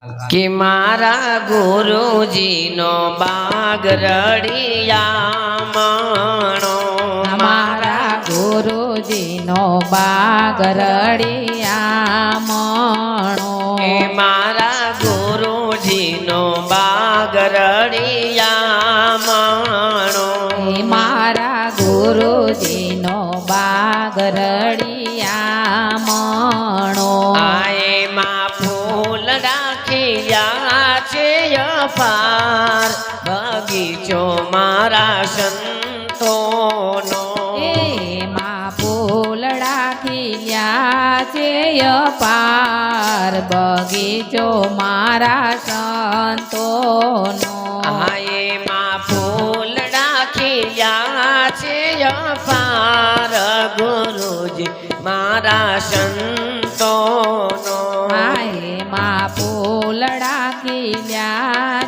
कि मारा गुरुजीनो बाग रड़ियामणो मारा गुरुजीनो बाग रड़ियामणो मारा गुरुजीनो बाग रड़ियामणो मारा गुरुजीनो बाग रड़ियामणो आए माँ फूल राखिया छे अपार बगीचो मारा संतोनो माँ फूलड़ा खिल्या छे अपार बगीचो मारा संतोनो आए माँ फूल राखिया छे अपार गुरुजी मारा संतोनो आए माँ फूलड़ा खिल्या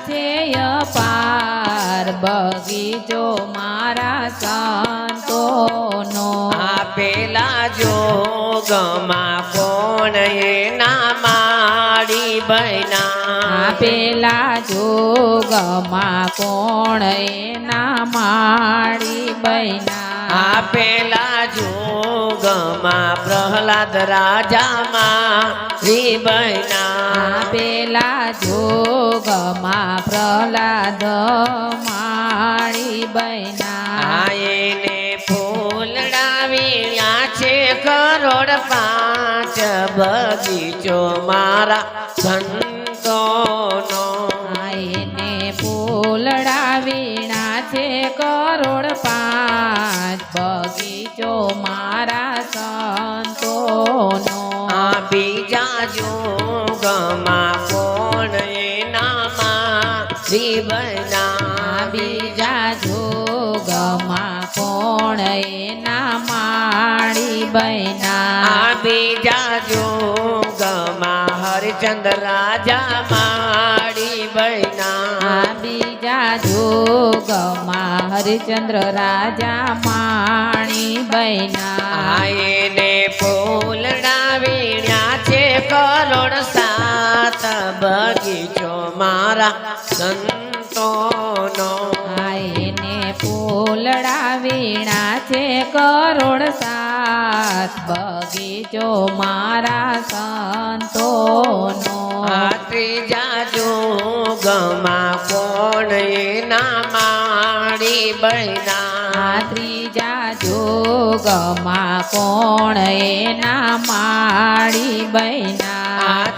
छे अपार बगीचो मारा संतोनो आपेला जोगमा कोण एना मारी बहना आपेला जोगमा कोण एना मारी बहना आपेला जोगमा प्रहलाद राजा मारी बहना आपेला जोगमा प्रहलाद मारी बहना आएने फूलड़ा वीणा छे करोड़ 5 बगीचो मारा संतोनो आईने फूलड़ा वीणा छे करोड़ 5 बगीचो मारा संतोनो बीजा जोगमा कोण एना मारी बहना बीजा जोगमा कोण एना मारी बहना बीजा जोगमा हरिचंद्र राजा मारी बहना बीजा जोगमा हरिचंद्र राजा माणी बहना आएने फूलड़ा वीणा छे करोड़ 7 बगीचो मारा संतोनो आईने फूलड़ा वीणा छे करोड़ 7 बगीचो मारा संतोनो त्रीजा जोगमा कोण एना मारी बहना त्रीजा जोगमा कोण एना मारी बहना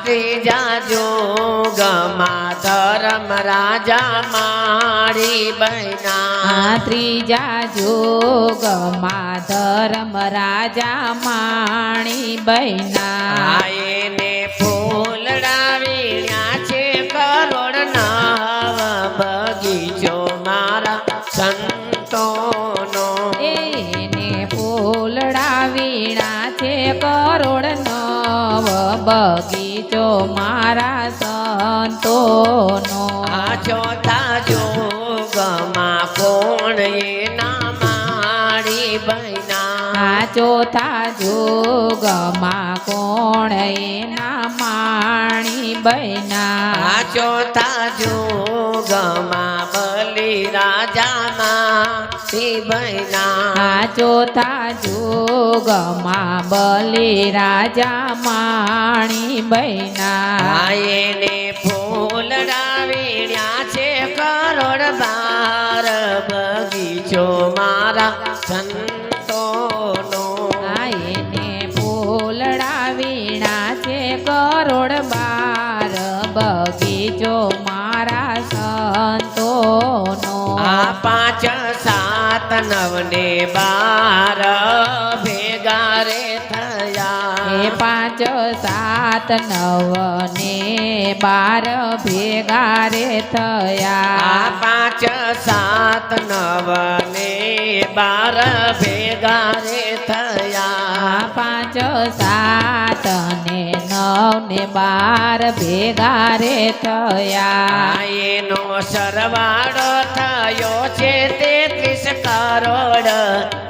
त्रीजा जोगमा धर्म राजा मारी बहना त्रीजा जोगमा धर्म राजा माणी बहना आएने फूलड़ा वीणा छे करोड़ 9 बगीचो मारा संतोनो एने फूलड़ा वीणा छे करोड़ 9 बगीचो मारा संतोनो चौथा जोगमा कोण एना मारी बहना चौथा जोगमा कोण एना माणी बहना चौथा जोगमा बलि राजा मारी बहना चौथा जोगमा बलि राजा माणी बहना आएने फूलड़ा वीणा छे करोड़ 12 बगीचो मारा संतोनो आईने फूलड़ा वीणा छे करोड़ 12 बगीचो मारा संतोनो 5 7 9 ने 12 भेगा रे थया 5 7 9 ने 12 भेगा रे थया 5 7 9 ने 12 भेगा रे थया 5 7 ने 9 ને 12 ભેગા રે થયા એનો સરવાળો થયો છે 33 કરોડ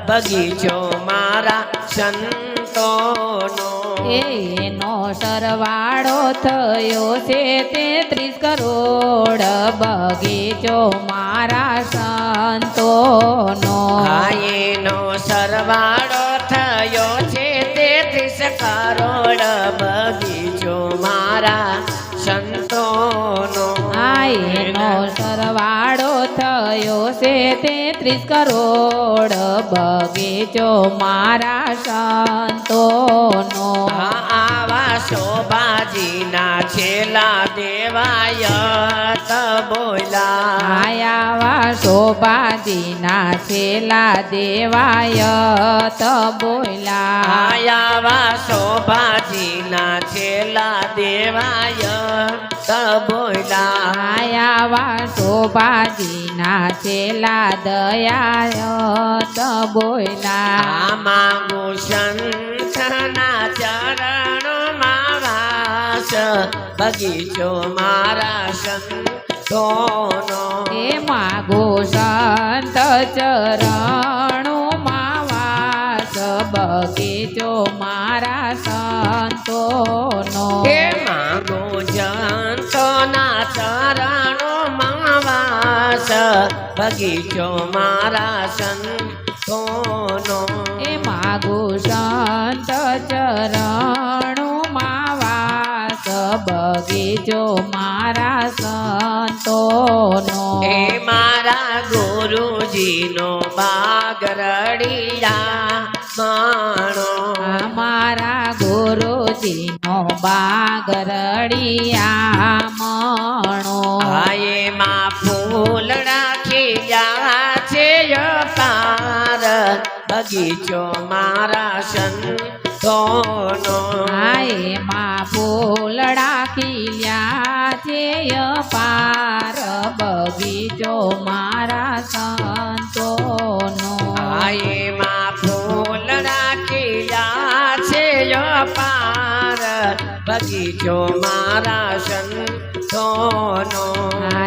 બગીચો મારા સંતોનો એનો સરવાળો થયો છે 33 કરોડ બગીચો મારા સંતોનો એનો સરવાળો થયો છે 33 કરોડ બગીચો મારા સંતોનો એનો સરવાળો થયો છે 33 કરોડ બગીચો મારા સંતોનો આવા શોભાજીના છેલ્લા દેવાયત બોલ્યા આયા શોભાજીના છેલ્લા દેવાયત બોલ્યા આયા શોભાજીના છેલ્લા દેવાયત બોલ્યા આયા શોભાજીના છેલ્લા દયાયત બોલ્યા માગુ સંતના ચરણોમાં વાસ બગીચો મારા સંતોનો એ માગો સંત ચરણોમાં વાસ બગીચો મારા સંતોનો હે માગો સંતોના ચરણોમાં વાસ બગીચો મારા સંતોનો એ માગો સંત ચરણોમાં વાસ બગીચો મારા સંતોનો હે મારા ગુરુજીનો બાગરડિયા માણો મારા ગુરુજીનો બાગરડિયા મણો એમાં ફૂલડા ખીલ્યા છે અપાર બગીચો મારા સંતોનો એમાં ફૂલડા ખીલ્યા છે અપાર બગીચો મારા સંતોનો એમાં ફૂલડા ખીલ્યા છે અપાર બગીચો મારા સંતોનો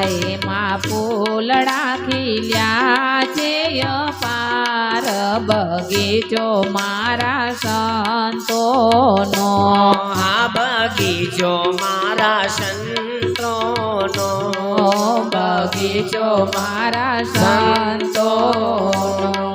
એમાં ફૂલડા ખીલ્યા છે અપાર બગીચો મારા સંતોનો આ બગીચો મારા સંતોનો બગીચો મારા સંતોનો